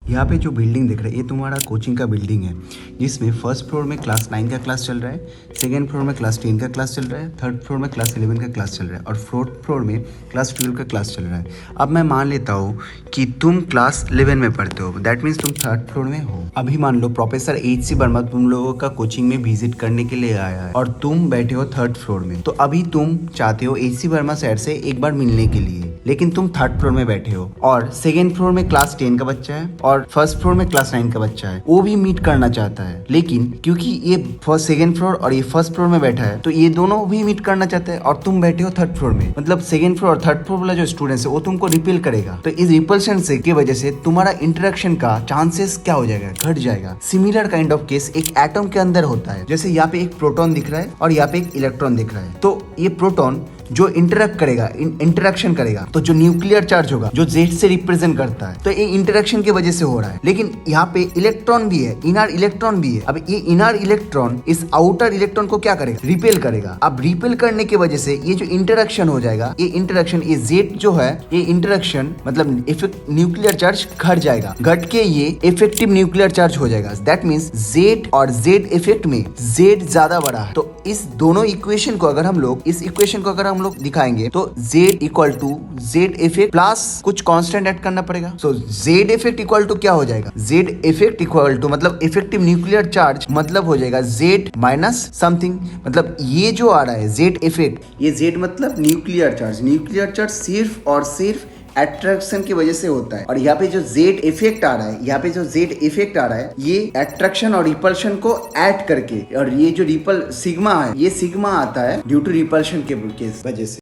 यहाँ पे जो बिल्डिंग दिख रहा है ये तुम्हारा कोचिंग का बिल्डिंग है, जिसमें फर्स्ट फ्लोर में क्लास 9 का क्लास चल रहा है, सेकंड फ्लोर में क्लास 10 का क्लास चल रहा है, थर्ड फ्लोर में क्लास 11 का क्लास चल रहा है और फोर्थ फ्लोर में क्लास 12 का क्लास चल रहा है। अब मैं मान लेता हूँ कि तुम क्लास 11 में पढ़ते हो, दैट मीन्स तुम थर्ड फ्लोर में हो। अभी मान लो प्रोफेसर H.C. वर्मा तुम लोगों का कोचिंग में विजिट करने के लिए आया है और तुम बैठे हो थर्ड फ्लोर में। तो अभी तुम चाहते हो H.C. वर्मा सर से एक बार मिलने के लिए, लेकिन तुम थर्ड फ्लोर में बैठे हो और सेकेंड फ्लोर में क्लास 10 का बच्चा है और फर्स्ट फ्लोर में क्लास 9 का बच्चा है, वो भी मीट करना चाहता है। लेकिन क्योंकि ये फर्स्ट सेकेंड फ्लोर और ये फर्स्ट फ्लोर में बैठा है तो ये दोनों भी मीट करना चाहते हैं और तुम बैठे हो थर्ड फ्लोर में। मतलब सेकेंड फ्लोर और थर्ड फ्लोर वाला जो स्टूडेंट्स है वो तुमको रिपेल करेगा। तो इस रिपल्शन से की वजह से तुम्हारा इंटरेक्शन का चांसेस क्या हो जाएगा, घट जाएगा। सिमिलर काइंड ऑफ केस एक एटम के अंदर होता है। जैसे यहाँ पे एक प्रोटॉन दिख रहा है और यहाँ पे एक इलेक्ट्रॉन दिख रहा है, तो ये प्रोटॉन जो इंटरेक्ट करेगा, इंटरेक्शन करेगा, तो जो न्यूक्लियर चार्ज होगा जो Z से रिप्रेजेंट करता है, तो ये इंटरेक्शन की वजह से हो रहा है। लेकिन यहाँ पे इलेक्ट्रॉन भी है, इनर इलेक्ट्रॉन भी है। अब ये इनर इलेक्ट्रॉन इस आउटर इलेक्ट्रॉन को क्या करेगा, रिपेल करेगा। अब रिपेल करने की वजह से ये जो इंटरेक्शन हो जाएगा, ये इंटरेक्शन, ये Z जो है, ये इंटरेक्शन मतलब इफेक्ट न्यूक्लियर चार्ज घट जाएगा, घट के ये इफेक्टिव न्यूक्लियर चार्ज हो जाएगा। दैट मीन्स Z और Z इफेक्ट में Z ज्यादा बड़ा है। तो इस दोनों इक्वेशन को अगर हम लोग हम लोग दिखाएंगे तो Z equal to Z effect plus कुछ कांस्टेंट ऐड करना पड़ेगा। So Z effect equal to क्या हो जाएगा, Z इफेक्ट इक्वल टू मतलब इफेक्टिव न्यूक्लियर चार्ज मतलब हो जाएगा Z माइनस समथिंग। मतलब ये जो आ रहा है Z इफेक्ट, ये Z मतलब न्यूक्लियर चार्ज सिर्फ और सिर्फ एट्रैक्शन की वजह से होता है। और यहाँ पे जो Z इफेक्ट आ रहा है, ये एट्रैक्शन और रिपल्शन को ऐड करके, और ये जो सिग्मा है, ये सिग्मा आता है ड्यू टू रिपल्शन के वजह से।